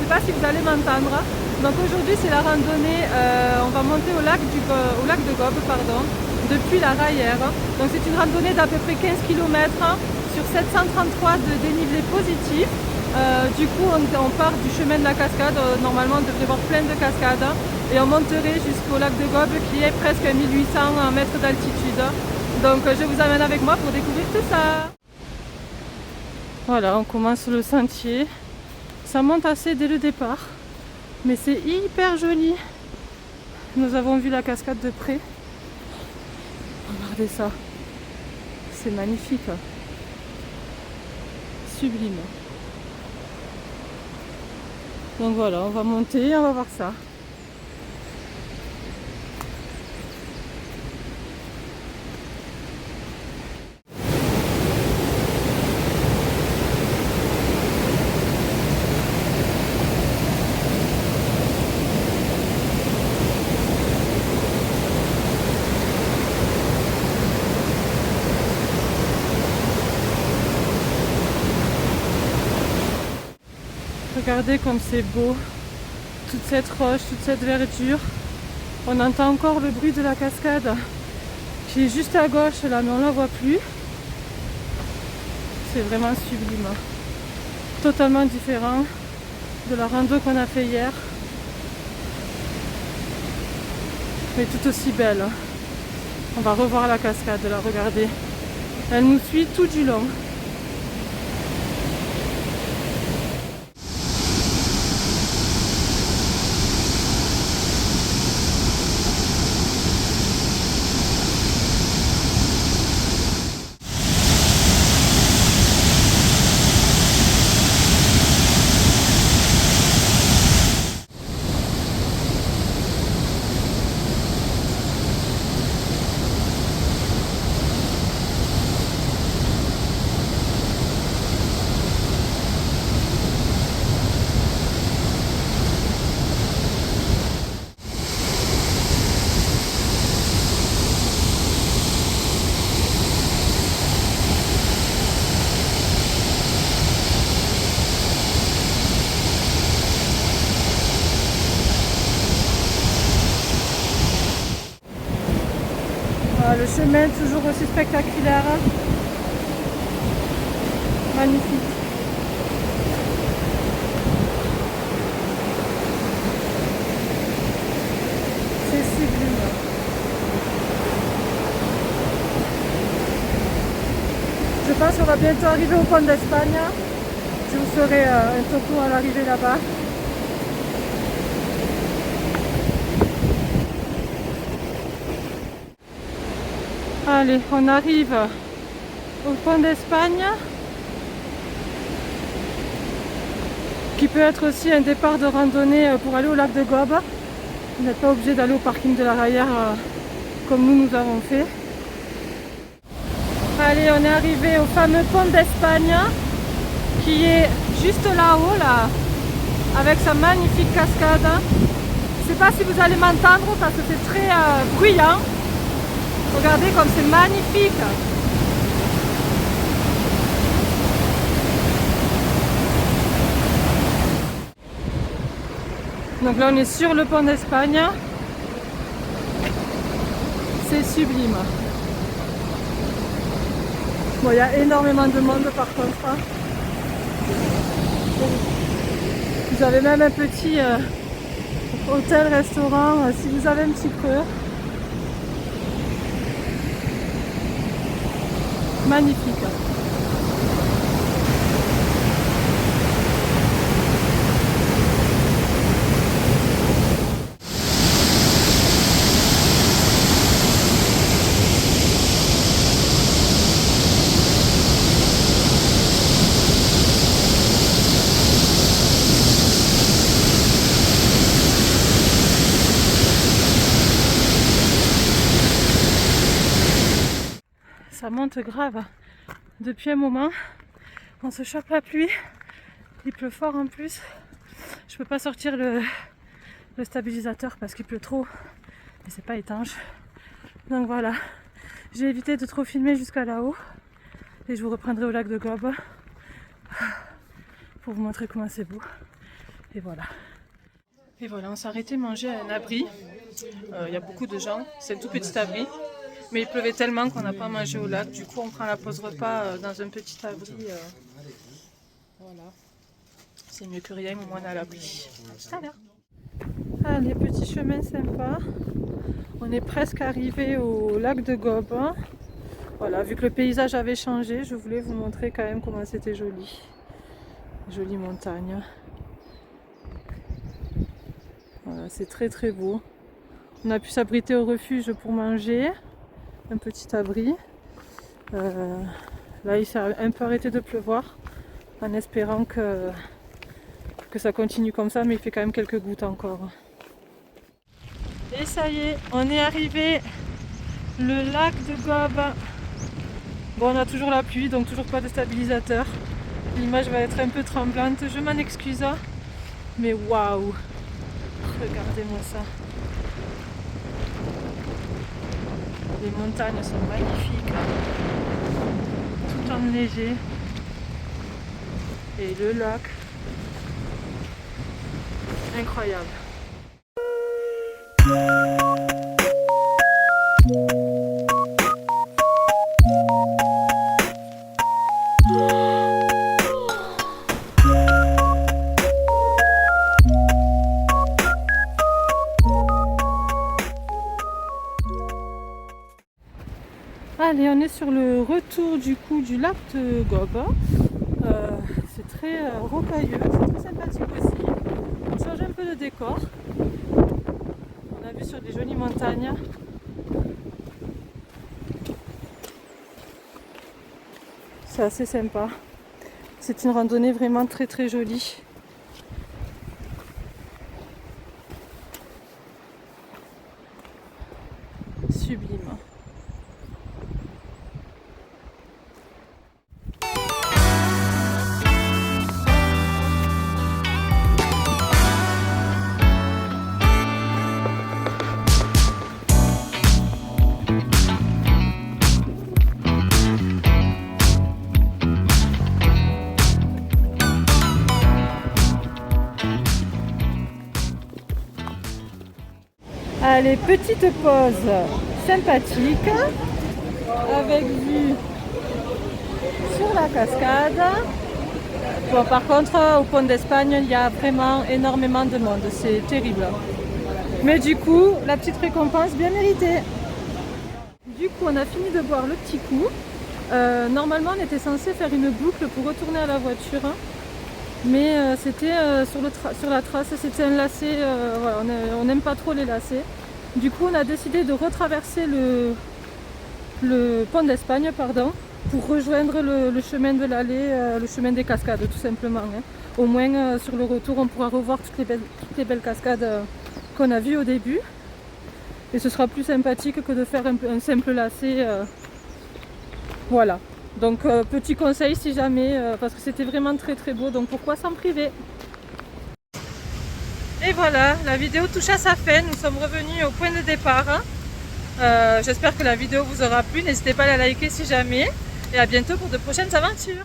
sais pas si vous allez m'entendre. Donc aujourd'hui c'est la randonnée, on va monter au lac de Gobe, pardon, depuis la Rayère. Donc c'est une randonnée d'à peu près 15 km sur 733 de dénivelé positif. Du coup on part du chemin de la cascade, normalement on devrait voir plein de cascades et on monterait jusqu'au lac de Gobe qui est presque à 1800 mètres d'altitude. Donc je vous amène avec moi pour découvrir tout ça. Voilà, on commence le sentier. Ça monte assez dès le départ, mais c'est hyper joli. Nous avons vu la cascade de près. Regardez ça, c'est magnifique, sublime. Donc voilà, on va monter, on va voir ça. Regardez comme c'est beau, toute cette roche, toute cette verdure. On entend encore le bruit de la cascade qui est juste à gauche là, mais on ne la voit plus. C'est vraiment sublime. Totalement différent de la rando qu'on a fait hier. Mais tout aussi belle. On va revoir la cascade là, regardez. Elle nous suit tout du long. Le chemin toujours aussi spectaculaire, magnifique. C'est sublime. Je pense qu'on va bientôt arriver au pont d'Espagne. Je vous ferai un topo à l'arrivée là-bas. Allez, on arrive au pont d'Espagne, qui peut être aussi un départ de randonnée pour aller au lac de Gobe. Vous n'êtes pas obligé d'aller au parking de la Rayère comme nous avons fait. Allez, on est arrivé au fameux pont d'Espagne qui est juste là-haut, là, avec sa magnifique cascade. Je ne sais pas si vous allez m'entendre parce que c'est très bruyant. Regardez comme c'est magnifique. Donc là on est sur le pont d'Espagne. C'est sublime. Bon, il y a énormément de monde par contre. Vous avez même un petit hôtel-restaurant si vous avez un petit creux. Magnifique. Ça monte grave depuis un moment. On se chope la pluie. Il pleut fort en plus. Je peux pas sortir le stabilisateur parce qu'il pleut trop et c'est pas étanche. Donc voilà, j'ai évité de trop filmer jusqu'à là-haut et je vous reprendrai au lac de Gobe pour vous montrer comment c'est beau Et voilà. Et voilà, on s'est arrêté manger à un abri. Il y a beaucoup de gens, c'est un tout petit abri. Mais il pleuvait tellement qu'on n'a pas mangé au lac. Du coup, on prend la pause repas dans un petit abri. Voilà. C'est mieux que rien, au moins on est à l'abri. À tout à l'heure. Allez, petit chemin sympa. On est presque arrivé au lac de Gobe. Voilà, vu que le paysage avait changé, je voulais vous montrer quand même comment c'était joli. Jolie montagne. Voilà, c'est très très beau. On a pu s'abriter au refuge pour manger. Un petit abri. Là, il s'est un peu arrêté de pleuvoir, en espérant que ça continue comme ça, mais il fait quand même quelques gouttes encore. Et ça y est, on est arrivé, le lac de Gobe. Bon, on a toujours la pluie, donc toujours pas de stabilisateur. L'image va être un peu tremblante, je m'en excuse, mais waouh! Regardez-moi ça. Les montagnes sont magnifiques, tout enneigé. Et le lac, incroyable. Allez, on est sur le retour du coup du lac de Gobe. C'est très rocailleux, c'est très sympathique aussi. On change un peu de décor. On a vu sur des jolies montagnes. C'est assez sympa. C'est une randonnée vraiment très très jolie. Sublime. Allez, petite pause sympathique avec vue sur la cascade. Bon, par contre, au pont d'Espagne, il y a vraiment énormément de monde, c'est terrible. Mais du coup, la petite récompense bien méritée. Du coup, on a fini de boire le petit coup. Normalement, on était censé faire une boucle pour retourner à la voiture. Mais c'était sur la trace, c'était un lacet, voilà, on n'aime pas trop les lacets. Du coup, on a décidé de retraverser le pont d'Espagne, pour rejoindre le chemin de l'allée, le chemin des cascades, tout simplement. Au moins, sur le retour, on pourra revoir toutes les belles cascades qu'on a vues au début. Et ce sera plus sympathique que de faire un simple lacet. Voilà. Donc petit conseil si jamais, parce que c'était vraiment très très beau, donc pourquoi s'en priver? Et voilà, la vidéo touche à sa fin, nous sommes revenus au point de départ. J'espère que la vidéo vous aura plu, n'hésitez pas à la liker si jamais, et à bientôt pour de prochaines aventures.